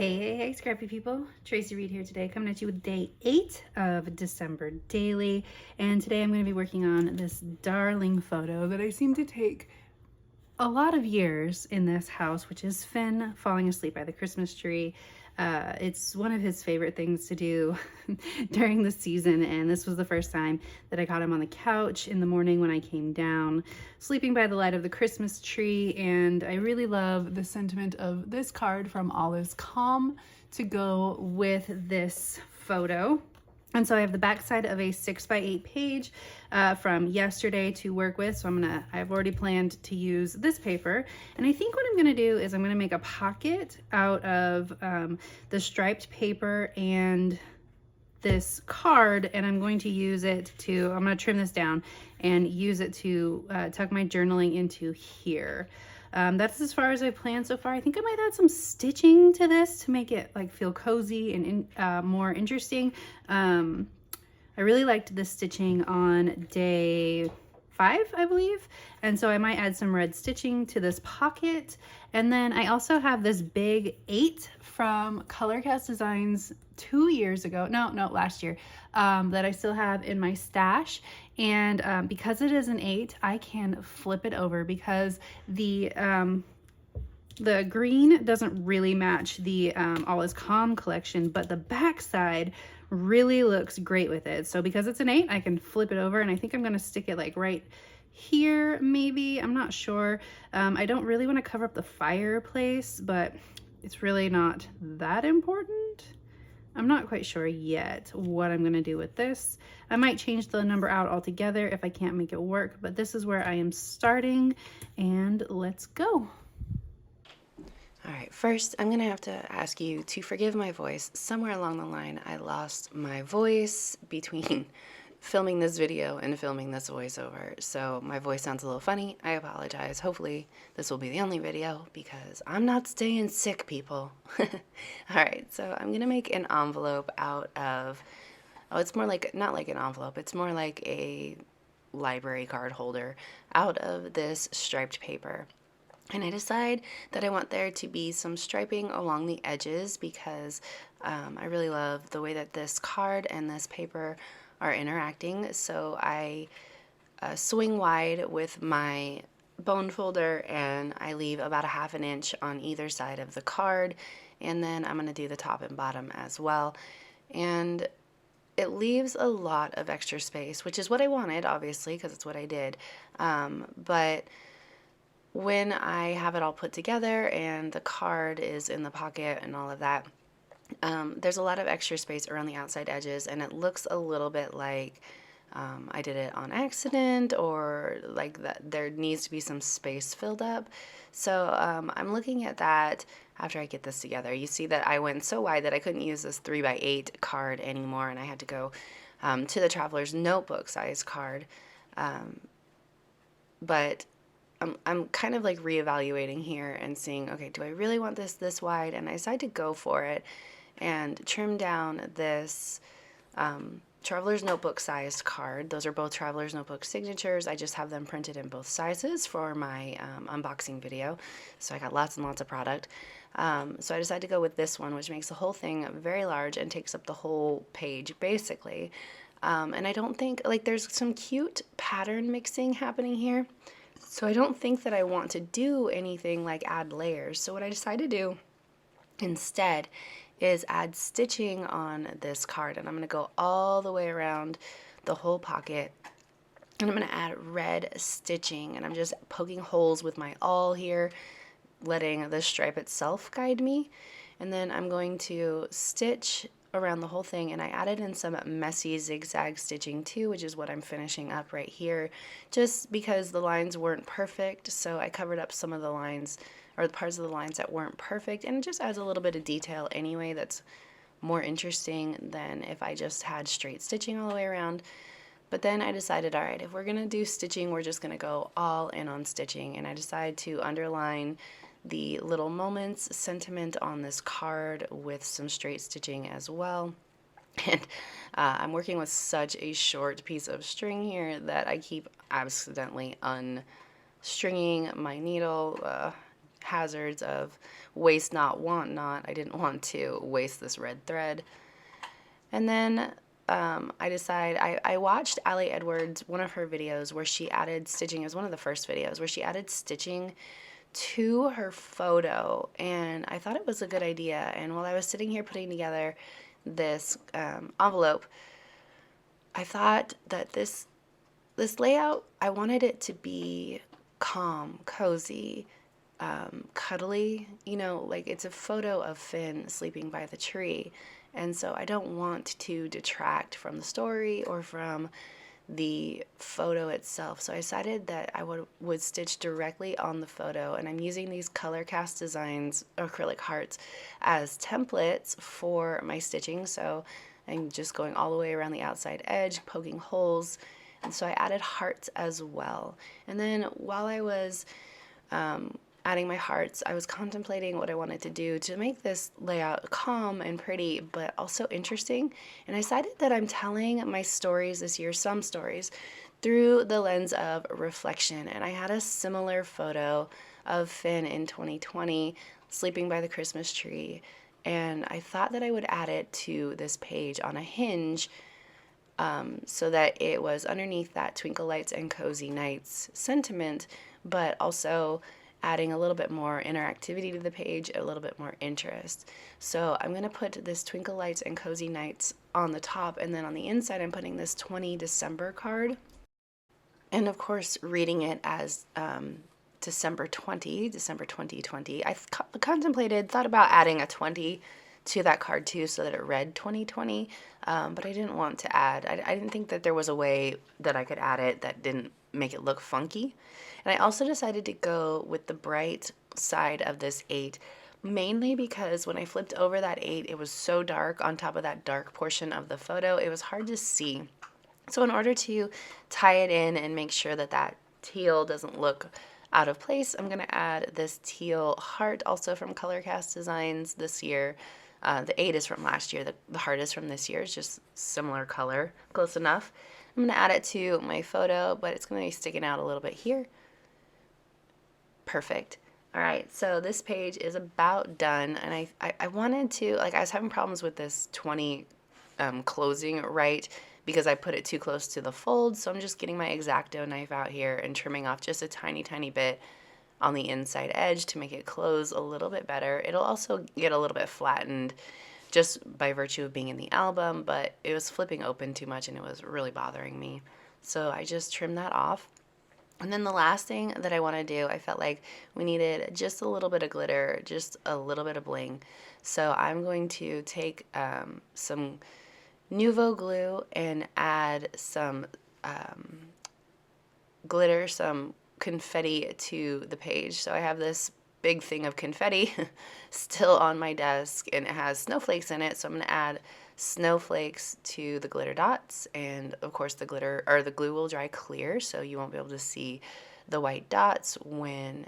Hey, scrappy people. Tracy Reed here today, coming at you with day 8 of December Daily. And today I'm going to be working on this darling photo that I seem to take a lot of years in this house, which is Finn falling asleep by the Christmas tree. It's one of his favorite things to do during the season, and this was the first time that I caught him on the couch in the morning when I came down, sleeping by the light of the Christmas tree. And I really love the sentiment of this card from All Is Calm to go with this photo. And so I have the back side of a 6x8 page from yesterday to work with. So I've already planned to use this paper. And I think what I'm gonna do is I'm gonna make a pocket out of the striped paper and this card, and I'm going to use it to, I'm gonna trim this down and use it to tuck my journaling into here. That's as far as I've planned so far. I think I might add some stitching to this to make it like feel cozy and more interesting. I really liked the stitching on day 5, I believe. And so I might add some red stitching to this pocket. And then I also have this big 8 from Colorcast Designs 2 years ago. No, last year, that I still have in my stash. And because it is an 8, I can flip it over because the green doesn't really match the All Is Calm collection, but the back side really looks great with it. So because it's an 8, I can flip it over, and I think I'm gonna stick it like right here, maybe. I'm not sure. I don't really want to cover up the fireplace, but it's really not that important. I'm not quite sure yet what I'm going to do with this. I might change the number out altogether if I can't make it work, but this is where I am starting, and let's go. All right, first I'm gonna have to ask you to forgive my voice. Somewhere along the line, I lost my voice between filming this video and filming this voiceover, so my voice sounds a little funny. I apologize. Hopefully this will be the only video because I'm not staying sick, people. All right, so I'm gonna make an envelope out of, oh, it's more like, not like an envelope, it's more like a library card holder out of this striped paper. And I decide that I want there to be some striping along the edges because I really love the way that this card and this paper are interacting. So I swing wide with my bone folder and I leave about a 1/2 inch on either side of the card. And then I'm going to do the top and bottom as well. And it leaves a lot of extra space, which is what I wanted, obviously, because it's what I did. But when I have it all put together and the card is in the pocket and all of that, there's a lot of extra space around the outside edges, and it looks a little bit like I did it on accident, or like that there needs to be some space filled up. So I'm looking at that after I get this together. You see that I went so wide that I couldn't use this 3x8 card anymore, and I had to go to the Traveler's Notebook size card. But I'm kind of like reevaluating here and seeing, okay, do I really want this wide? And I decide to go for it and trim down this Traveler's Notebook sized card. Those are both Traveler's Notebook signatures. I just have them printed in both sizes for my unboxing video. So I got lots and lots of product. So I decided to go with this one, which makes the whole thing very large and takes up the whole page basically. And I don't think, like, there's some cute pattern mixing happening here. So I don't think that I want to do anything like add layers. So what I decided to do instead is add stitching on this card, and I'm going to go all the way around the whole pocket, and I'm going to add red stitching, and I'm just poking holes with my awl here, letting the stripe itself guide me. And then I'm going to stitch around the whole thing, and I added in some messy zigzag stitching too, which is what I'm finishing up right here, just because the lines weren't perfect. So I covered up some of the lines, or the parts of the lines that weren't perfect, and it just adds a little bit of detail anyway that's more interesting than if I just had straight stitching all the way around. But then I decided, all right, if we're gonna do stitching, we're just gonna go all in on stitching, and I decided to underline the little moments sentiment on this card with some straight stitching as well. And I'm working with such a short piece of string here that I keep accidentally unstringing my needle. hazards of waste not, want not. I didn't want to waste this red thread. And then I watched Ali Edwards, one of her videos where she added stitching. It was one of the first videos where she added stitching to her photo, and I thought it was a good idea. And while I was sitting here putting together this envelope, I thought that this layout, I wanted it to be calm, cozy, cuddly, you know, like it's a photo of Finn sleeping by the tree. And so I don't want to detract from the story or from the photo itself. So I decided that I would stitch directly on the photo, and I'm using these color cast designs, acrylic hearts, as templates for my stitching. So I'm just going all the way around the outside edge, poking holes, and so I added hearts as well. And then while I was adding my hearts, I was contemplating what I wanted to do to make this layout calm and pretty, but also interesting. And I decided that I'm telling my stories this year, some stories, through the lens of reflection. And I had a similar photo of Finn in 2020 sleeping by the Christmas tree. And I thought that I would add it to this page on a hinge, so that it was underneath that twinkle lights and cozy nights sentiment, but also adding a little bit more interactivity to the page, a little bit more interest. So I'm going to put this twinkle lights and cozy nights on the top, and then on the inside I'm putting this 20 December card. And of course, reading it as December 2020. I thought about adding a 20 to that card too, so that it read 2020, but I didn't want to add, I didn't think that there was a way that I could add it that didn't make it look funky. And I also decided to go with the bright side of this 8, mainly because when I flipped over that 8, it was so dark on top of that dark portion of the photo, it was hard to see. So in order to tie it in and make sure that that teal doesn't look out of place, I'm going to add this teal heart, also from Color Cast Designs this year. The 8 is from last year. The heart is from this year. It's just similar color, close enough. I'm going to add it to my photo, but it's going to be sticking out a little bit here. Perfect. All right, so this page is about done, and I wanted to, like, I was having problems with this 20 closing right because I put it too close to the fold, so I'm just getting my X-Acto knife out here and trimming off just a tiny bit on the inside edge to make it close a little bit better. It'll also get a little bit flattened just by virtue of being in the album, but it was flipping open too much and it was really bothering me. So I just trimmed that off. And then the last thing that I want to do, I felt like we needed just a little bit of glitter, just a little bit of bling. So I'm going to take some Nuvo glue and add some glitter, some confetti to the page. So I have this big thing of confetti still on my desk, and it has snowflakes in it. So I'm going to add snowflakes to the glitter dots, and of course the glitter or the glue will dry clear, so you won't be able to see the white dots when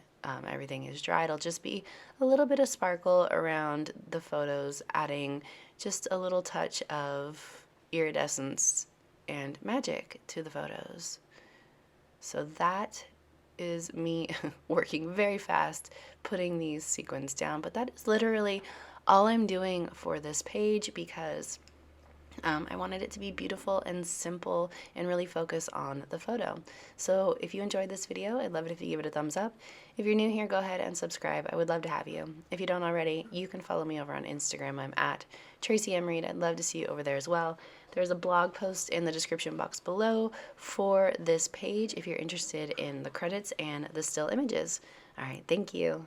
everything is dry. It'll just be a little bit of sparkle around the photos, adding just a little touch of iridescence and magic to the photos. So that is me working very fast, putting these sequins down, but that is literally all I'm doing for this page because I wanted it to be beautiful and simple and really focus on the photo. So if you enjoyed this video, I'd love it if you give it a thumbs up. If you're new here, go ahead and subscribe. I would love to have you. If you don't already, you can follow me over on Instagram. I'm at Traci M. Reed. I'd love to see you over there as well. There's a blog post in the description box below for this page if you're interested in the credits and the still images. All right, thank you.